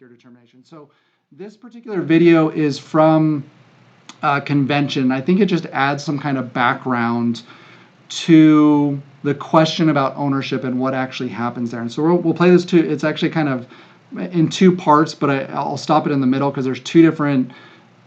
your determination. So this particular video is from a convention. I think it just adds some kind of background to the question about ownership and what actually happens there. And so we'll play this too. It's actually kind of in two parts, but I'll stop it in the middle because there's two different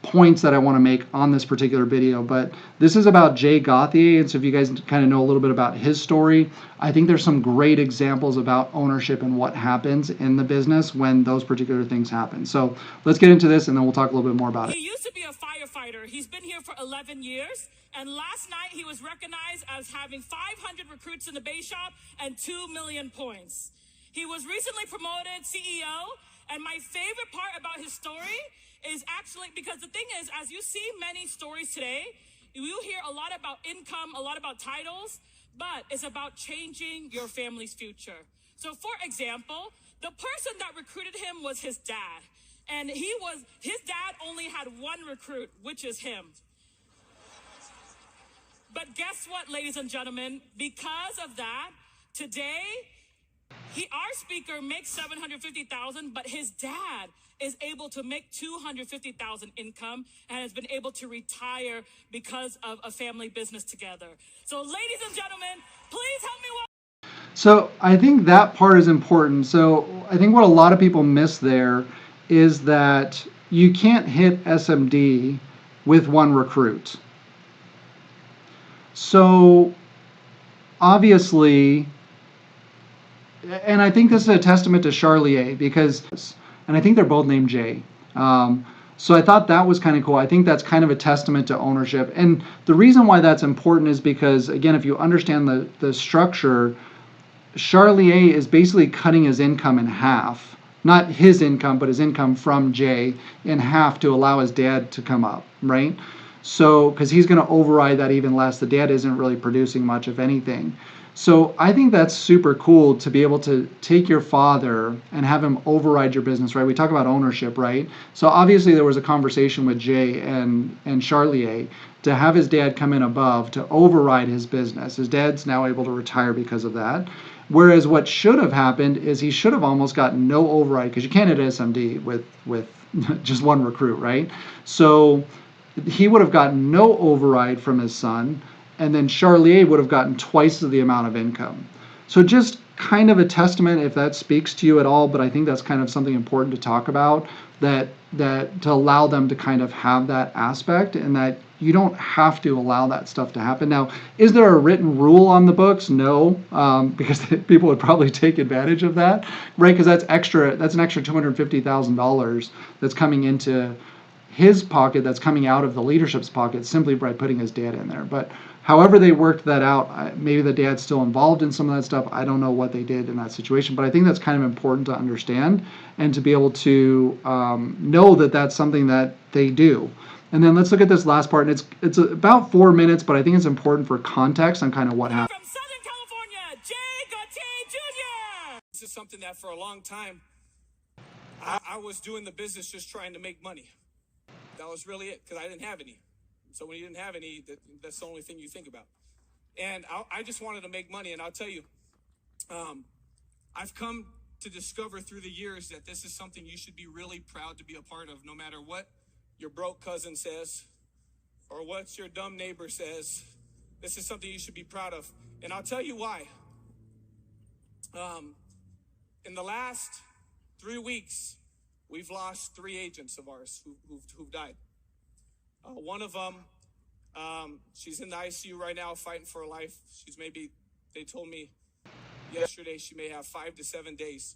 points that I want to make on this particular video. But this is about Jay Gauthier, and so if you guys kind of know a little bit about his story, I think there's some great examples about ownership and what happens in the business when those particular things happen. So let's get into this and then we'll talk a little bit more about it. He used to be a firefighter. He's been here for 11 years. And last night he was recognized as having 500 recruits in the base shop and 2 million points. He was recently promoted CEO. And my favorite part about his story is actually, because the thing is, as you see many stories today, you hear a lot about income, a lot about titles, but it's about changing your family's future. So for example, the person that recruited him was his dad. And his dad only had one recruit, which is him. But guess what, ladies and gentlemen? Because of that, today, our speaker makes $750,000, but his dad is able to make $250,000 income and has been able to retire because of a family business together. So, ladies and gentlemen, please help me welcome. So I think that part is important. So I think what a lot of people miss there is that you can't hit SMD with one recruit. So obviously, and I think this is a testament to Charlier because, and I think they're both named Jay. So I thought that was kind of cool. I think that's kind of a testament to ownership. And the reason why that's important is because, again, if you understand the structure, Charlier is basically cutting his income in half. Not his income, but his income from Jay in half to allow his dad to come up, right? So, because he's going to override that even less. The dad isn't really producing much, if anything. So I think that's super cool to be able to take your father and have him override your business, right? We talk about ownership, right? So obviously there was a conversation with Jay and Charlier to have his dad come in above to override his business. His dad's now able to retire because of that. Whereas what should have happened is he should have almost gotten no override, because you can't hit SMD with just one recruit, right? So he would have gotten no override from his son, and then Charlier would have gotten twice the amount of income. So just kind of a testament, if that speaks to you at all, but I think that's kind of something important to talk about, that to allow them to kind of have that aspect, and that you don't have to allow that stuff to happen. Now, is there a written rule on the books? No, because people would probably take advantage of that, right? Because that's an extra $250,000 that's coming into his pocket, that's coming out of the leadership's pocket simply by putting his dad in there. But however they worked that out, maybe the dad's still involved in some of that stuff. I don't know what they did in that situation, but I think that's kind of important to understand and to be able to know that that's something that they do. And then let's look at this last part, and it's about 4 minutes, but I think it's important for context on kind of what happened. From Southern California, Jay Gauthier Jr. This is something that for a long time, I was doing the business just trying to make money. That was really it, because I didn't have any. So when you didn't have any, that's the only thing you think about. And I just wanted to make money. And I'll tell you, I've come to discover through the years that this is something you should be really proud to be a part of, no matter what your broke cousin says or what your dumb neighbor says. This is something you should be proud of. And I'll tell you why. In the last 3 weeks, we've lost 3 agents of ours who've died. One of them, she's in the ICU right now fighting for her life. They told me yesterday she may have 5 to 7 days.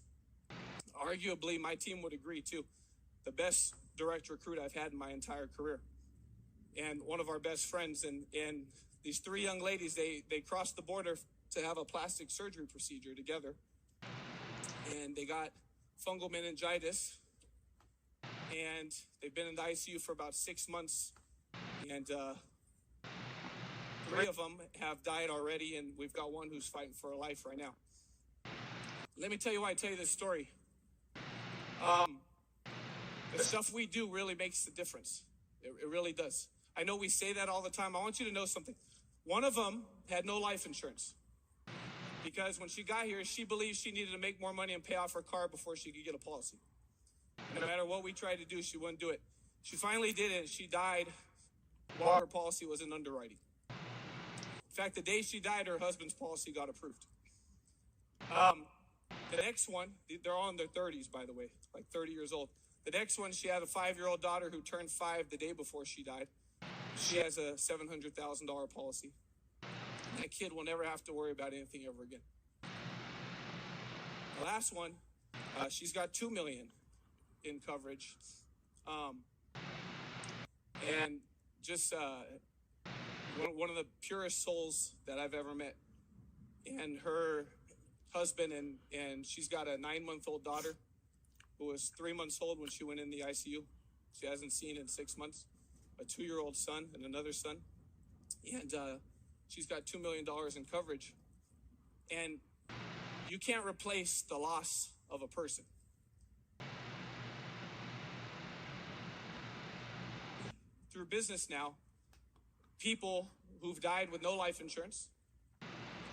Arguably, my team would agree too. The best direct recruit I've had in my entire career. And one of our best friends, and these 3 young ladies, they crossed the border to have a plastic surgery procedure together. And they got fungal meningitis. And they've been in the ICU for about 6 months. And 3 of them have died already, and we've got one who's fighting for her life right now. Let me tell you why I tell you this story. The stuff we do really makes the difference. It really does. I know we say that all the time. I want you to know something. One of them had no life insurance because when she got here, she believed she needed to make more money and pay off her car before she could get a policy. matter what we tried to do, she wouldn't do it. She finally did it. She died while her policy was in underwriting. In fact, the day she died, her husband's policy got approved. The next one, they're all in their 30s, by the way, like 30 years old. The next one, she had a 5-year-old daughter who turned 5 the day before she died. She has a $700,000 policy. That kid will never have to worry about anything ever again. The last one, she's got $2 million in coverage. And just one of the purest souls that I've ever met. And her husband, and she's got a 9-month-old daughter who was 3 months old when she went in the ICU. She hasn't seen in 6 months. A 2-year-old son and another son. And she's got $2 million in coverage. And you can't replace the loss of a person. Through business now, people who've died with no life insurance.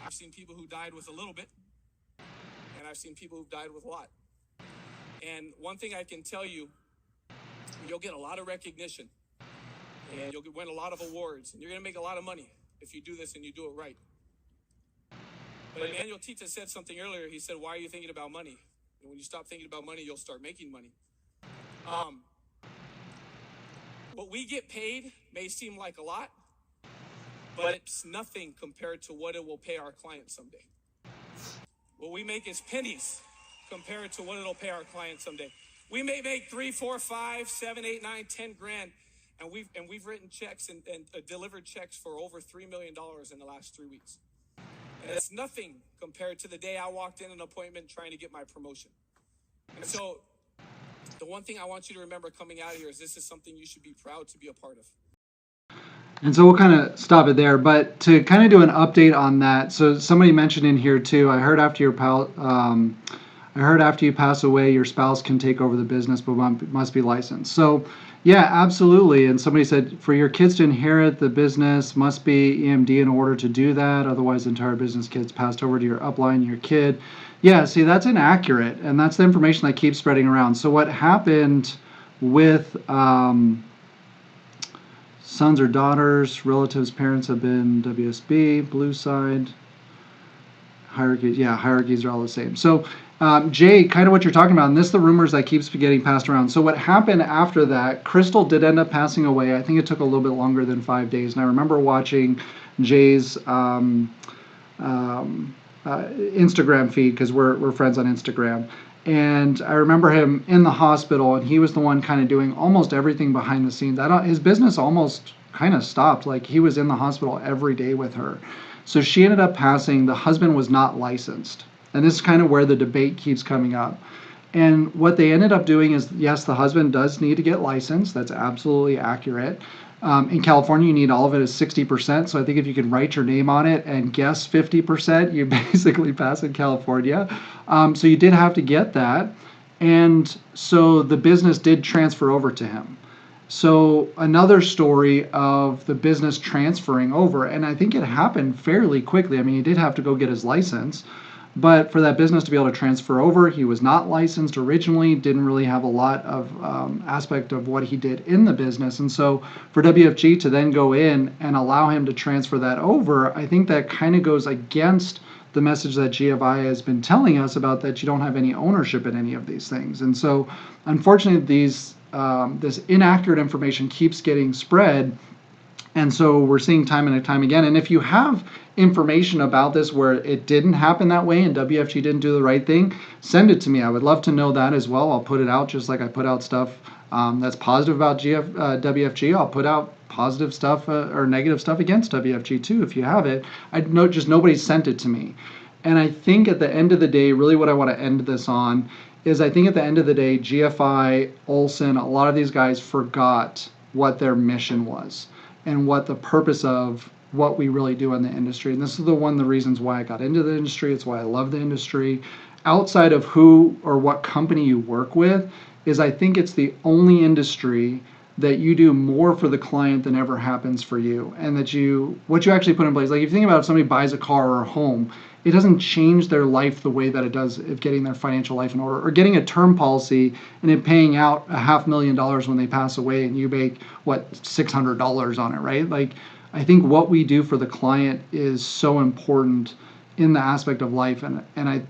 I've seen people who died with a little bit, and I've seen people who've died with a lot. And one thing I can tell you, you'll get a lot of recognition, and you'll win a lot of awards, and you're going to make a lot of money if you do this and you do it right. But Emmanuel Tita said something earlier. He said, why are you thinking about money? And when you stop thinking about money, you'll start making money. What we get paid may seem like a lot, but it's nothing compared to what it will pay our client someday. What we make is pennies compared to what it'll pay our client someday. We may make 3, 4, 5, 7, 8, 9, 10 grand, and we've written checks and delivered checks for over $3 million in the last 3 weeks. And it's nothing compared to the day I walked in an appointment trying to get my promotion. And so the one thing I want you to remember coming out of here is this is something you should be proud to be a part of. And so we'll kind of stop it there, but to kind of do an update on that. So somebody mentioned in here too, I heard after you pass away, your spouse can take over the business, but must be licensed. So yeah, absolutely. And somebody said for your kids to inherit the business must be EMD in order to do that. Otherwise, the entire business gets passed over to your upline, your kid. Yeah, see, that's inaccurate. And that's the information that keeps spreading around. So what happened with sons or daughters, relatives, parents have been WSB, blue side, hierarchies. Yeah, hierarchies are all the same. So Jay, kind of what you're talking about, and this is the rumors that keeps getting passed around. So what happened after that, Crystal did end up passing away. I think it took a little bit longer than 5 days. And I remember watching Jay's Instagram feed because we're friends on Instagram. And I remember him in the hospital, and he was the one kind of doing almost everything behind the scenes. His business almost kind of stopped. Like he was in the hospital every day with her. So she ended up passing. The husband was not licensed. And this is kind of where the debate keeps coming up. And what they ended up doing is, yes, the husband does need to get licensed. That's absolutely accurate. In California, you need all of it as 60%. So I think if you can write your name on it and guess 50%, you basically pass in California. So you did have to get that. And so the business did transfer over to him. So another story of the business transferring over, and I think it happened fairly quickly. I mean, he did have to go get his license. But for that business to be able to transfer over, he was not licensed originally, didn't really have a lot of aspect of what he did in the business. And so for WFG to then go in and allow him to transfer that over, I think that kind of goes against the message that GFI has been telling us about that you don't have any ownership in any of these things. And so unfortunately, this inaccurate information keeps getting spread. And so we're seeing time and time again. And if you have information about this where it didn't happen that way and WFG didn't do the right thing, send it to me. I would love to know that as well. I'll put it out just like I put out stuff that's positive about WFG. I'll put out positive stuff or negative stuff against WFG too if you have it. I know just nobody sent it to me. And I think at the end of the day, really what I want to end this on is I think at the end of the day, GFI, Olson, a lot of these guys forgot what their mission was and what the purpose of what we really do in the industry. And this is one of the reasons why I got into the industry. It's why I love the industry. Outside of who or what company you work with, is I think it's the only industry that you do more for the client than ever happens for you. And that what you actually put in place, like if you think about if somebody buys a car or a home, it doesn't change their life the way that it does if getting their financial life in order, or getting a term policy and it paying out $500,000 when they pass away and you make what, $600 on it, right? Like, I think what we do for the client is so important in the aspect of life, and I